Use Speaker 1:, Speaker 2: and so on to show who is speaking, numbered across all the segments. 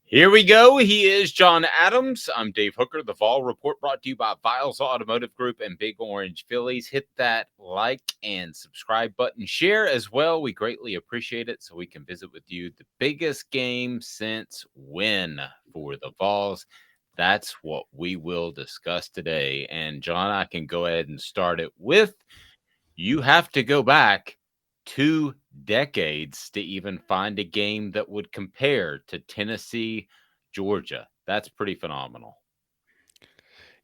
Speaker 1: Here we go. He is John Adams. I'm Dave Hooker. The Vol Report brought to you by Viles Automotive Group and Big Orange Phillies. Hit that like and subscribe button. Share as well. We greatly appreciate it so we can visit with you. The biggest game since when for the Vols? That's what we will discuss today. And John, I can go ahead and start it with you have to go back 2 decades to even find a game that would compare to Tennessee, Georgia. That's pretty phenomenal.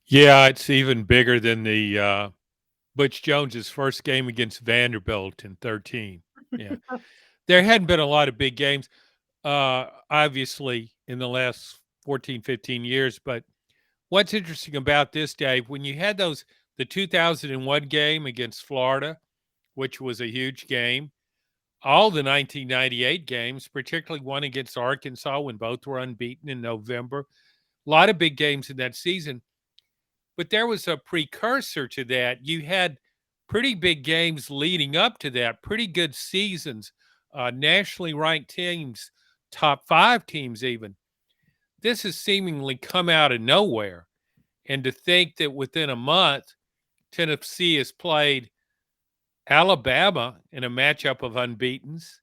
Speaker 2: Yeah, it's even bigger than the Butch Jones's first game against Vanderbilt in 13. Yeah. There hadn't been a lot of big games, obviously, in the last 14, 15 years. But what's interesting about this, Dave, when you had the 2001 game against Florida, which was a huge game, all the 1998 games, particularly one against Arkansas when both were unbeaten in November, a lot of big games in that season. But there was a precursor to that. You had pretty big games leading up to that, pretty good seasons, nationally ranked teams, top five teams, even. This has seemingly come out of nowhere. And to think that within a month, Tennessee has played Alabama in a matchup of unbeatens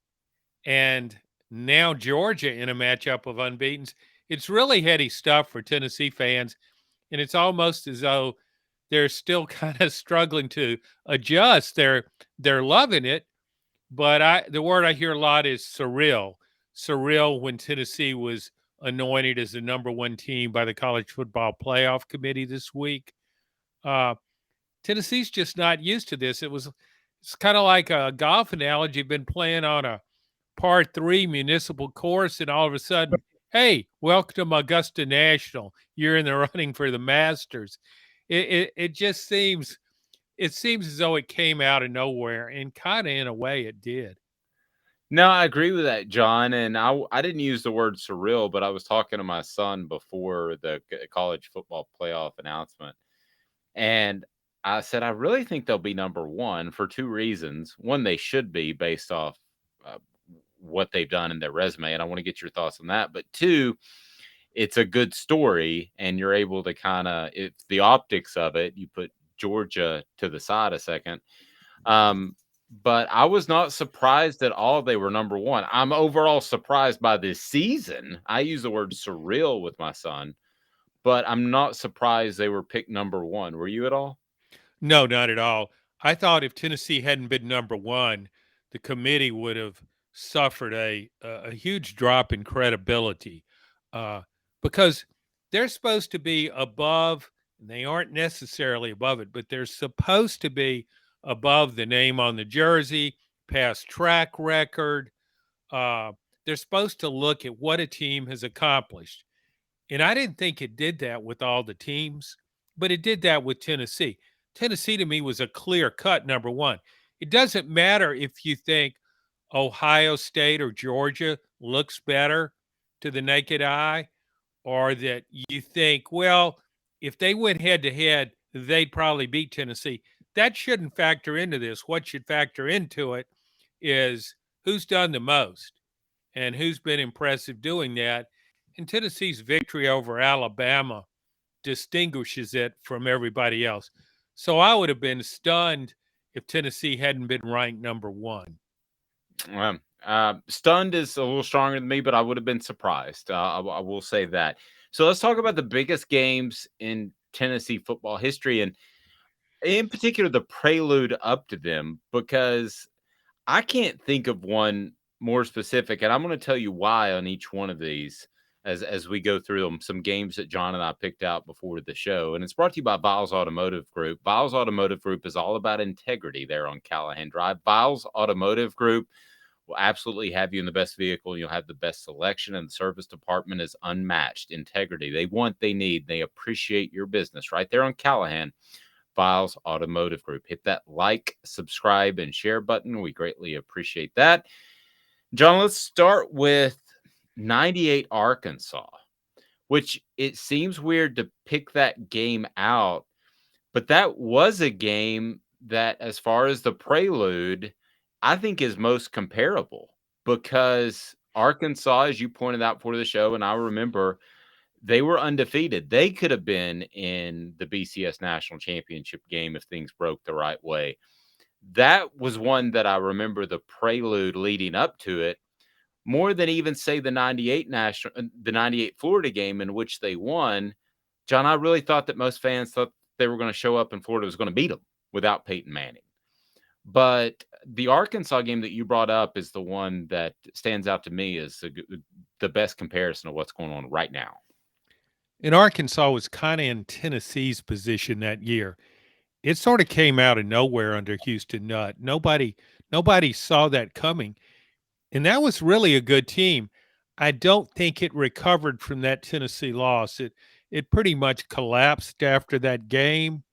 Speaker 2: and now Georgia in a matchup of unbeatens, it's really heady stuff for Tennessee fans. And it's almost as though they're still kind of struggling to adjust. They're loving it, but the word I hear a lot is surreal. Surreal when Tennessee was anointed as the number one team by the College Football Playoff Committee this week. Uh, Tennessee's just not used to this. It's kind of like a golf analogy. Been playing on a par three municipal course, and all of a sudden, hey, welcome to Augusta National. You're in the running for the Masters. It just seems as though it came out of nowhere, and kind of in a way it did.
Speaker 1: No, I agree with that, John. And I didn't use the word surreal, but I was talking to my son before the college football playoff announcement. And I said, I really think they'll be number one for two reasons. One, they should be based off uh, what they've done in their resume. And I want to get your thoughts on that. But two, it's a good story. And you're able to kind of, it's the optics of it. You put Georgia to the side a second. Um, but I was not surprised at all they were number one. I'm overall surprised by this season. I use the word surreal with my son, but I'm not surprised they were picked number one. Were you at all?
Speaker 2: No, not at all. I thought if Tennessee hadn't been number one, the committee would have suffered a huge drop in credibility uh, because they're supposed to be above, and they aren't necessarily above it, but they're supposed to be above the name on the jersey, past track record. Uh, they're supposed to look at what a team has accomplished. And I didn't think it did that with all the teams, but it did that with Tennessee. Tennessee to me was a clear cut number one. It doesn't matter if you think Ohio State or Georgia looks better to the naked eye, or that you think, well, if they went head to head, they'd probably beat Tennessee. That shouldn't factor into this. What should factor into it is who's done the most and who's been impressive doing that. And Tennessee's victory over Alabama distinguishes it from everybody else. So I would have been stunned if Tennessee hadn't been ranked number one.
Speaker 1: Stunned is a little stronger than me, but I would have been surprised. I will say that. So let's talk about the biggest games in Tennessee football history, and in particular, the prelude up to them, because I can't think of one more specific, and I'm going to tell you why on each one of these as we go through them. Some games that John and I picked out before the show, and it's brought to you by Viles Automotive Group. Viles Automotive Group is all about integrity there on Callahan Drive. Viles Automotive Group will absolutely have you in the best vehicle. You'll have the best selection, and the service department is unmatched. Integrity. They want, they need, they appreciate your business right there on Callahan. Files Automotive Group. Hit that like, subscribe, and share button. We greatly appreciate that. John, let's start with 98 Arkansas, which it seems weird to pick that game out, but that was a game that, as far as the prelude, I think is most comparable because Arkansas, as you pointed out for the show, and I remember they were undefeated. They could have been in the BCS national championship game if things broke the right way. That was one that I remember the prelude leading up to it more than even say the 98 Florida game in which they won. John, I really thought that most fans thought they were going to show up and Florida was going to beat them without Peyton Manning. But the Arkansas game that you brought up is the one that stands out to me as the best comparison of what's going on right now.
Speaker 2: And Arkansas was kind of in Tennessee's position that year. It sort of came out of nowhere under Houston Nutt. Nobody saw that coming. And that was really a good team. I don't think it recovered from that Tennessee loss. It pretty much collapsed after that game.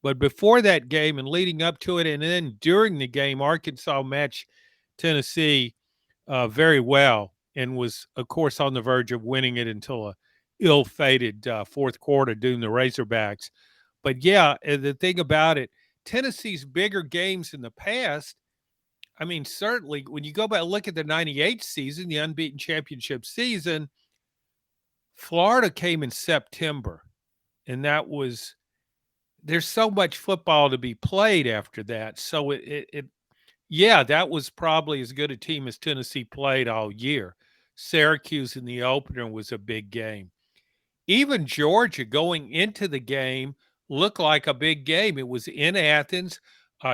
Speaker 2: But before that game and leading up to it, and then during the game, Arkansas matched Tennessee very well and was, of course, on the verge of winning it until a ill-fated fourth quarter doing the Razorbacks. But yeah, the thing about it, Tennessee's bigger games in the past, I mean, certainly when you go back and look at the 98 season, the unbeaten championship season, Florida came in September. And that was, there's so much football to be played after that. So yeah, that was probably as good a team as Tennessee played all year. Syracuse in the opener was a big game. Even Georgia going into the game looked like a big game. It was in Athens.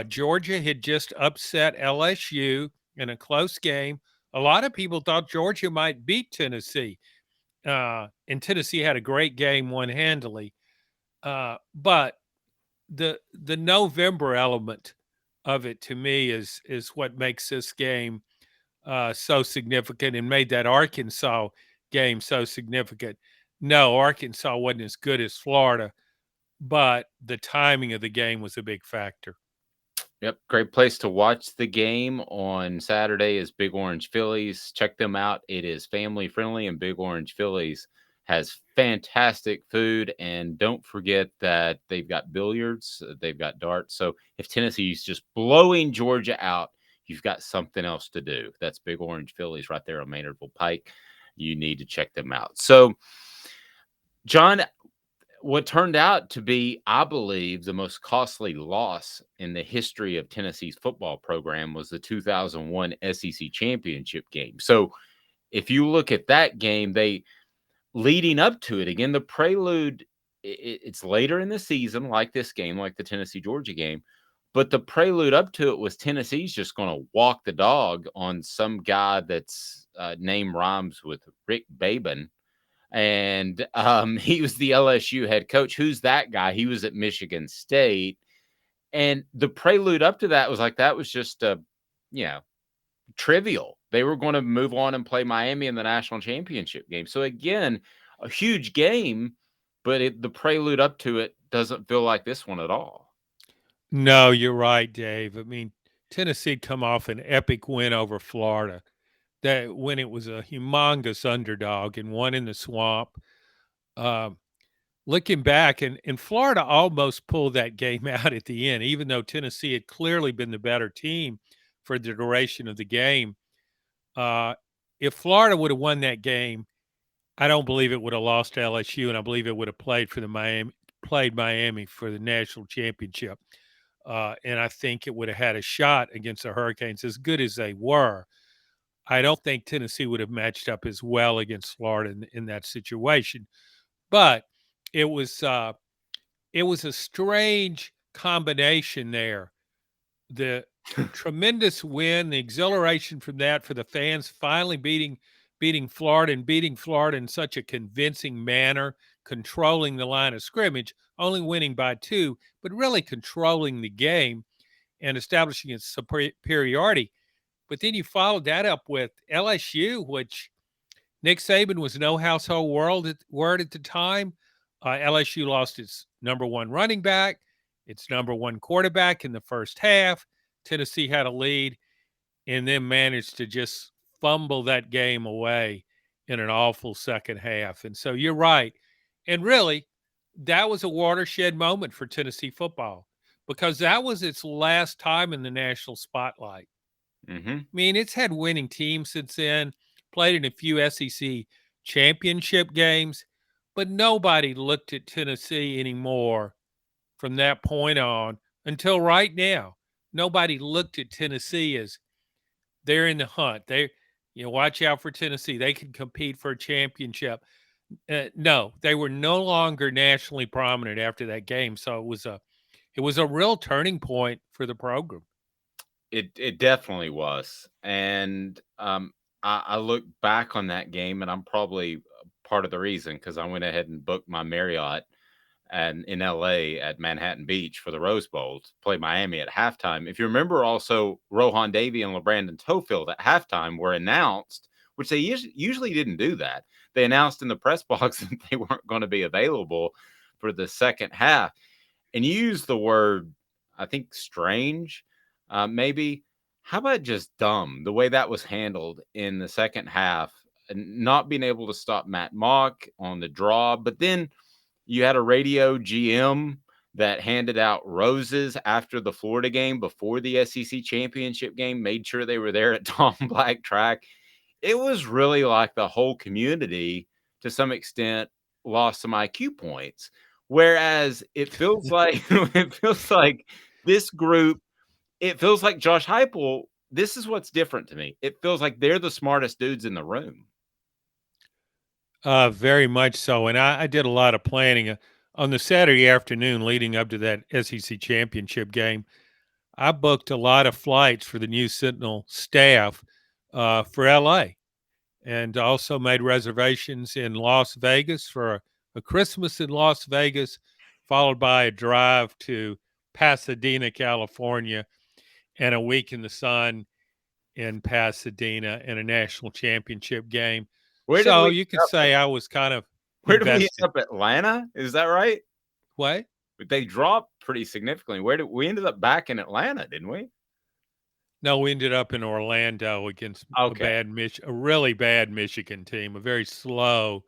Speaker 2: Georgia had just upset LSU in a close game. A lot of people thought Georgia might beat Tennessee. And Tennessee had a great game, won handily. But the November element of it to me is what makes this game so significant and made that Arkansas game so significant. No, Arkansas wasn't as good as Florida, but the timing of the game was a big factor.
Speaker 1: Yep, great place to watch the game on Saturday is Big Orange Phillies. Check them out. It is family friendly, and Big Orange Phillies has fantastic food. And don't forget that they've got billiards, they've got darts. So if Tennessee's just blowing Georgia out, you've got something else to do. That's Big Orange Phillies right there on Maynardville Pike. You need to check them out. So, John, what turned out to be, I believe, the most costly loss in the history of Tennessee's football program was the 2001 SEC championship game. So, if you look at that game, they leading up to it again, the prelude, it's later in the season, like this game, like the Tennessee Georgia game. But the prelude up to it was Tennessee's just going to walk the dog on some guy that's name rhymes with Rick Babin, and he was the LSU head coach. Who's that guy? He was at Michigan State, and the prelude up to that was like that was just you know trivial. They were going to move on and play Miami in the national championship game. So again, a huge game, but the prelude up to it doesn't feel like this one at all.
Speaker 2: No, you're right, Dave. I mean, Tennessee come off an epic win over Florida that when it was a humongous underdog and won in the swamp. Um, Looking back, and Florida almost pulled that game out at the end, even though Tennessee had clearly been the better team for the duration of the game. Uh, if Florida would have won that game, I don't believe it would have lost to LSU, and I believe it would have played Miami for the national championship. And I think it would have had a shot against the Hurricanes, as good as they were. I don't think Tennessee would have matched up as well against Florida in that situation. But it was uh, it was a strange combination there. The tremendous win, the exhilaration from that for the fans, finally beating Florida and beating Florida in such a convincing manner, controlling the line of scrimmage, only winning by 2, but really controlling the game and establishing its superiority. But then you followed that up with LSU, which Nick Saban was no household word at the time. LSU lost its number one running back, its number one quarterback in the first half. Tennessee had a lead and then managed to just fumble that game away in an awful second half. And so you're right. And really, that was a watershed moment for Tennessee football because that was its last time in the national spotlight.
Speaker 1: Mm-hmm.
Speaker 2: I mean, it's had winning teams since then, played in a few SEC championship games, but nobody looked at Tennessee anymore from that point on until right now. Nobody looked at Tennessee as they're in the hunt. Watch out for Tennessee. They can compete for a championship. No, they were no longer nationally prominent after that game. So it was a real turning point for the program.
Speaker 1: It definitely was, and I look back on that game, and I'm probably part of the reason because I went ahead and booked my Marriott and in LA at Manhattan Beach for the Rose Bowl to play Miami at halftime. If you remember, also Rohan Davey and LeBrandon Tofield at halftime were announced, which they usually didn't do that. They announced in the press box that they weren't going to be available for the second half, and you use the word, I think, strange, maybe. How about just dumb? The way that was handled in the second half, and not being able to stop Matt Mock on the draw, but then you had a radio GM that handed out roses after the Florida game before the SEC championship game, made sure they were there at Tom Black Track. It was really like the whole community, to some extent, lost some IQ points. Whereas it feels like it feels like this group, it feels like Josh Heupel. This is what's different to me. It feels like they're the smartest dudes in the room.
Speaker 2: Very much so. And I did a lot of planning on the Saturday afternoon leading up to that SEC championship game. I booked a lot of flights for the News Sentinel staff for LA, and also made reservations in Las Vegas for a Christmas in Las Vegas, followed by a drive to Pasadena, California, and a week in the sun in Pasadena in a national championship game.
Speaker 1: Where did
Speaker 2: So
Speaker 1: we
Speaker 2: you could
Speaker 1: end up?
Speaker 2: say I was kind of
Speaker 1: Where did we end
Speaker 2: invested.
Speaker 1: up? Atlanta? Is that right?
Speaker 2: What?
Speaker 1: But they dropped pretty significantly. Where did we ended up back in Atlanta, didn't we?
Speaker 2: No, we ended up in Orlando against
Speaker 1: Okay.
Speaker 2: a really bad Michigan team, a very slow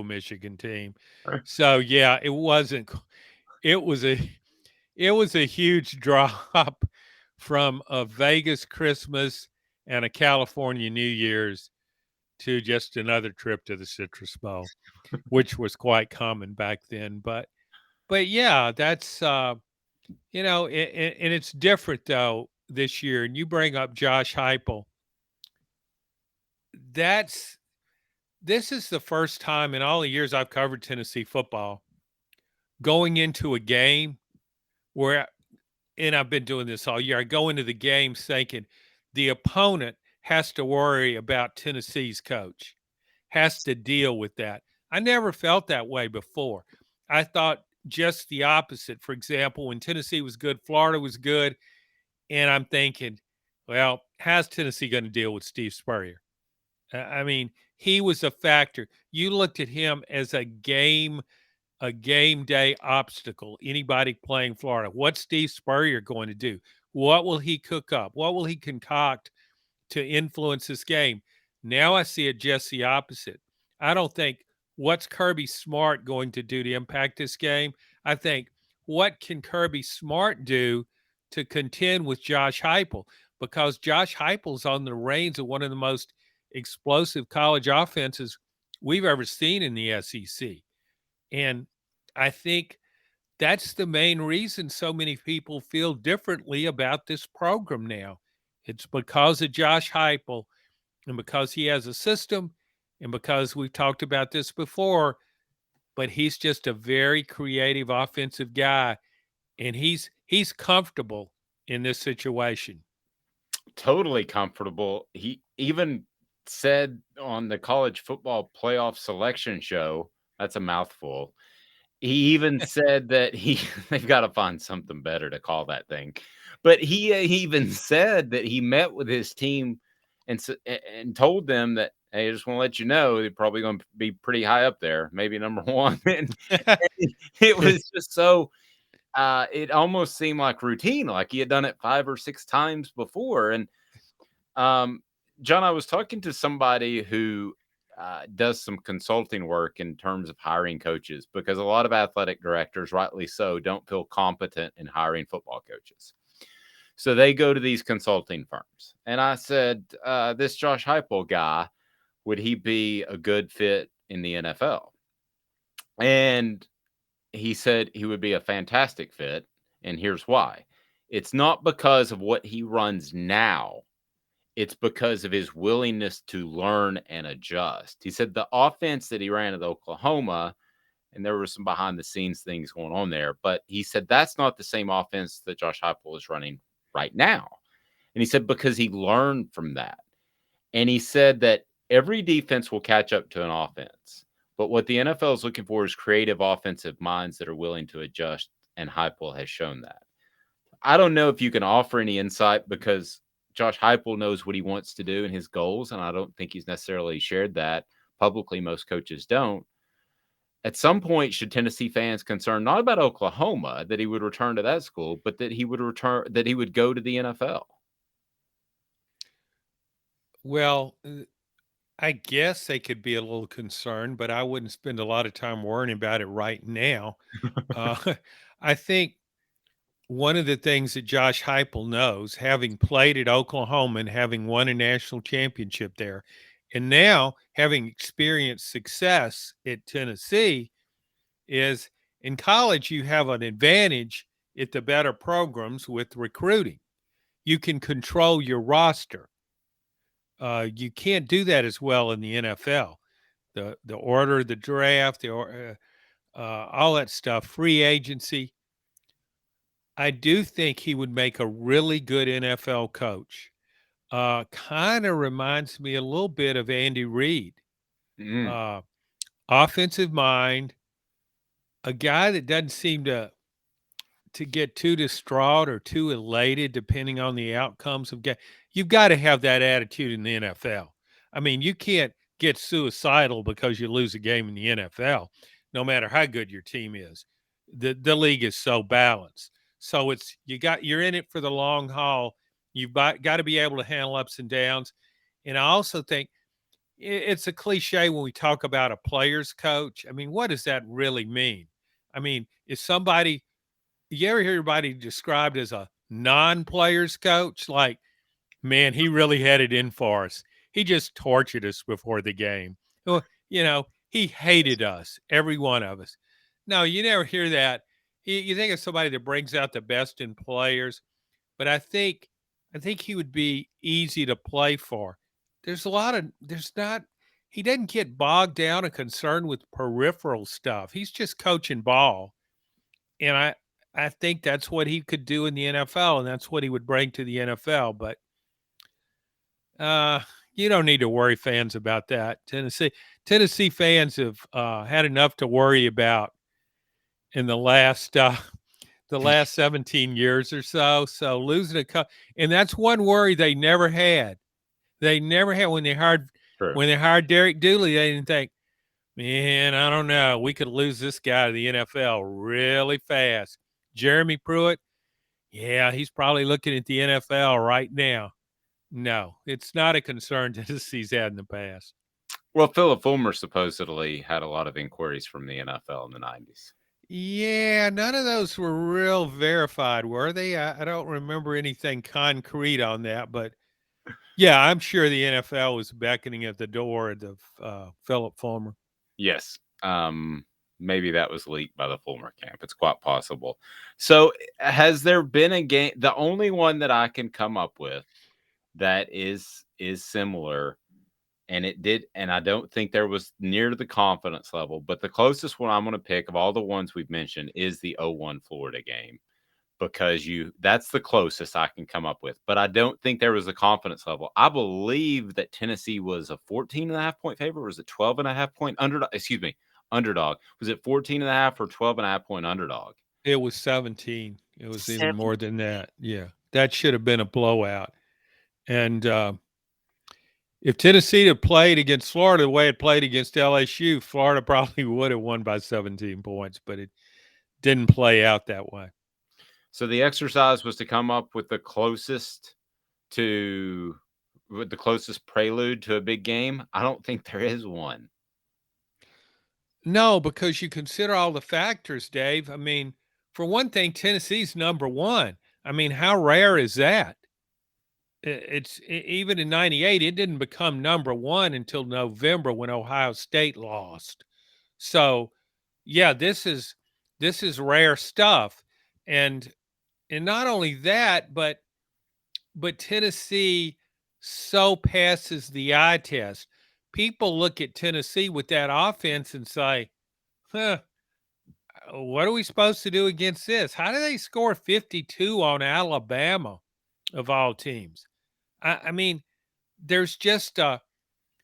Speaker 2: Michigan team. So yeah, it was a it was a huge drop from a Vegas Christmas and a California New Year's to just another trip to the Citrus Bowl, which was quite common back then. But yeah, that's and it's different though this year. And you bring up Josh Heupel. That's This is the first time in all the years I've covered Tennessee football going into a game where, and I've been doing this all year, I go into the game thinking the opponent has to worry about Tennessee's coach, has to deal with that. I never felt that way before. I thought just the opposite. For example, when Tennessee was good, Florida was good. And I'm thinking, well, how's Tennessee going to deal with Steve Spurrier? I mean, he was a factor. You looked at him as a game day obstacle. Anybody playing Florida, what's Steve Spurrier going to do? What will he cook up? What will he concoct to influence this game? Now I see it just the opposite. I don't think what's Kirby Smart going to do to impact this game. I think what can Kirby Smart do to contend with Josh Heupel, because Josh Heupel's on the reins of one of the most explosive college offenses we've ever seen in the SEC. And I think that's the main reason so many people feel differently about this program now. It's because of Josh Heupel, and because he has a system, and because we've talked about this before, but he's just a very creative offensive guy, and he's comfortable in this situation.
Speaker 1: Totally comfortable. He even said on the college football playoff selection show, that's a mouthful. He even said that he they've got to find something better to call that thing. But he even said that he met with his team and told them that, hey, I just want to let you know they're probably going to be pretty high up there, maybe number one. And it was just so it almost seemed like routine, like he had done it 5 or 6 times before. And um, John, I was talking to somebody who does some consulting work in terms of hiring coaches, because a lot of athletic directors, rightly so, don't feel competent in hiring football coaches. So they go to these consulting firms. And I said, this Josh Heupel guy, would he be a good fit in the NFL? And he said he would be a fantastic fit. And here's why: it's not because of what he runs now, it's because of his willingness to learn and adjust. He said the offense that he ran at Oklahoma, and there were some behind the scenes things going on there, but he said that's not the same offense that Josh Heupel is running right now. And he said because he learned from that. And he said that every defense will catch up to an offense. But what the NFL is looking for is creative offensive minds that are willing to adjust. And Heupel has shown that. I don't know if you can offer any insight because Josh Heupel knows what he wants to do and his goals. And I don't think he's necessarily shared that publicly. Most coaches don't. At some point, should Tennessee fans concerned not about Oklahoma that he would return to that school, but that he would return, that he would go to the NFL?
Speaker 2: Well, I guess they could be a little concerned, but I wouldn't spend a lot of time worrying about it right now. Uh, I think one of the things that Josh Heupel knows, having played at Oklahoma and having won a national championship there, and now having experienced success at Tennessee, is in college you have an advantage at the better programs with recruiting. You can control your roster. You can't do that as well in the NFL. The order, the draft, all that stuff, free agency. I do think he would make a really good NFL coach. Kind of reminds me a little bit of Andy Reid.
Speaker 1: Mm,
Speaker 2: Uh, Offensive mind, a guy that doesn't seem to get too distraught or too elated depending on the outcomes of game. You've got to have that attitude in the NFL. I mean, you can't get suicidal because you lose a game in the NFL, no matter how good your team is. The league is so balanced. So you're in it for the long haul. You've got to be able to handle ups and downs. And I also think it's a cliche when we talk about a player's coach. I mean, what does that really mean? I mean, is somebody you ever hear anybody described as a non-players coach? Like, man, he really had it in for us. He just tortured us before the game. Well, he hated us, every one of us. No, you never hear that. You think of somebody that brings out the best in players, but I think he would be easy to play for. There's not he doesn't get bogged down and concerned with peripheral stuff. He's just coaching ball, and I think that's what he could do in the NFL, and that's what he would bring to the NFL. But uh, you don't need to worry, fans, about that. Tennessee fans have had enough to worry about in the last 17 years or so. So losing a cup, and that's one worry they never had. They never had
Speaker 1: true.
Speaker 2: when they hired Derek Dooley. They didn't think, man, I don't know, we could lose this guy to the NFL really fast. Jeremy Pruitt, yeah, he's probably looking at the NFL right now. No, it's not a concern Tennessee's had in the past.
Speaker 1: Well, Philip Fulmer supposedly had a lot of inquiries from the NFL in the 90s.
Speaker 2: Yeah, none of those were real verified, were they? I don't remember anything concrete on that, but yeah, I'm sure the NFL was beckoning at the door of Philip Fulmer.
Speaker 1: Yes. Maybe that was leaked by the Fulmer camp. It's quite possible. So, has there been a game? The only one that I can come up with that is similar, and it did, and I don't think there was near the confidence level, but the closest one I'm going to pick of all the ones we've mentioned is the 0-1 Florida game, because you that's the closest I can come up with. But I don't think there was a confidence level. I believe that Tennessee was a 14 and a half point favorite. Or was it 12 and a half point underdog? Excuse me, underdog. Was it 14 and a half or 12 and a half point underdog?
Speaker 2: It was 17. It was even
Speaker 1: Seven.
Speaker 2: more than that. Yeah, that should have been a blowout. And if Tennessee had played against Florida the way it played against LSU, Florida probably would have won by 17 points, but it didn't play out that way.
Speaker 1: So the exercise was to come up to with the closest prelude to a big game. I don't think there is one.
Speaker 2: No, because you consider all the factors, Dave. I mean, for one thing, Tennessee's number one. I mean, how rare is that? Even in '98, it didn't become number one until November when Ohio State lost. So, yeah, this is rare stuff, and not only that, but Tennessee so passes the eye test. People look at Tennessee with that offense and say, huh, what are we supposed to do against this? How do they score 52 on Alabama of all teams? I mean, there's just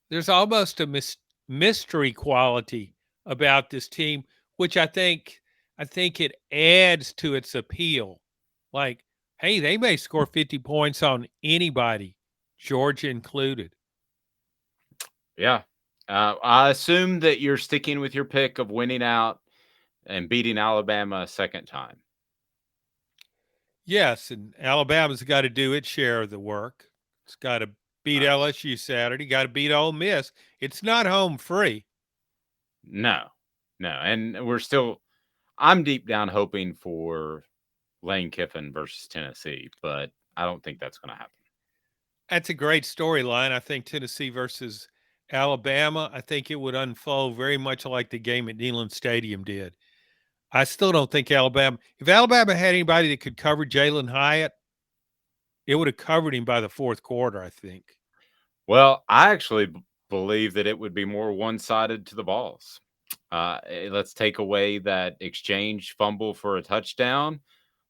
Speaker 2: there's almost a mystery quality about this team, which I think it adds to its appeal. Like, hey, they may score 50 points on anybody, Georgia included.
Speaker 1: Yeah. I assume that you're sticking with your pick of winning out and beating Alabama a second time.
Speaker 2: Yes, and Alabama's got to do its share of the work. It's got to beat
Speaker 1: Uh,
Speaker 2: LSU Saturday, got to beat Ole Miss. It's not home free.
Speaker 1: no, no. And I'm deep down hoping for Lane Kiffin versus Tennessee, but I don't think that's going to happen.
Speaker 2: That's a great storyline. I think Tennessee versus Alabama, I think it would unfold very much like the game at Neyland Stadium did. I still don't think if Alabama had anybody that could cover Jalen Hyatt, it would have covered him by the fourth quarter, I think.
Speaker 1: Well, I actually believe that it would be more one sided to the balls. Let's take away that exchange fumble for a touchdown.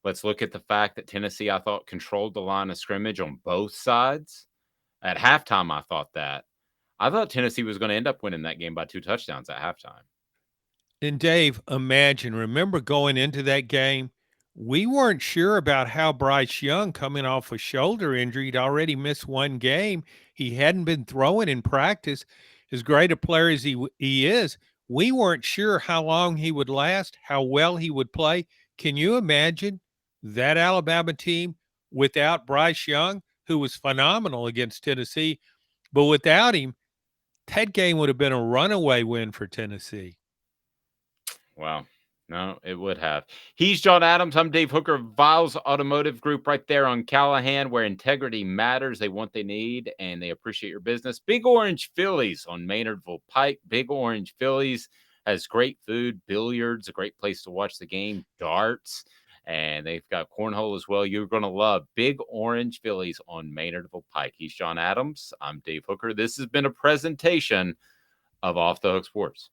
Speaker 1: Let's look at the fact that Tennessee, I thought, controlled the line of scrimmage on both sides. At halftime, I thought that. I thought Tennessee was going to end up winning that game by 2 touchdowns at halftime.
Speaker 2: And Dave, remember going into that game, we weren't sure about how Bryce Young, coming off a shoulder injury, he'd already missed one game. He hadn't been throwing in practice. As great a player as he is, we weren't sure how long he would last, how well he would play. Can you imagine that Alabama team without Bryce Young, who was phenomenal against Tennessee, but without him, that game would have been a runaway win for Tennessee.
Speaker 1: Wow. No, it would have. He's John Adams. I'm Dave Hooker, Viles Automotive Group, right there on Callahan, where integrity matters. They want, they need, and they appreciate your business. Big Orange Phillies on Maynardville Pike. Big Orange Phillies has great food, billiards, a great place to watch the game, darts, and they've got cornhole as well. You're going to love Big Orange Phillies on Maynardville Pike. He's John Adams. I'm Dave Hooker. This has been a presentation of Off the Hook Sports.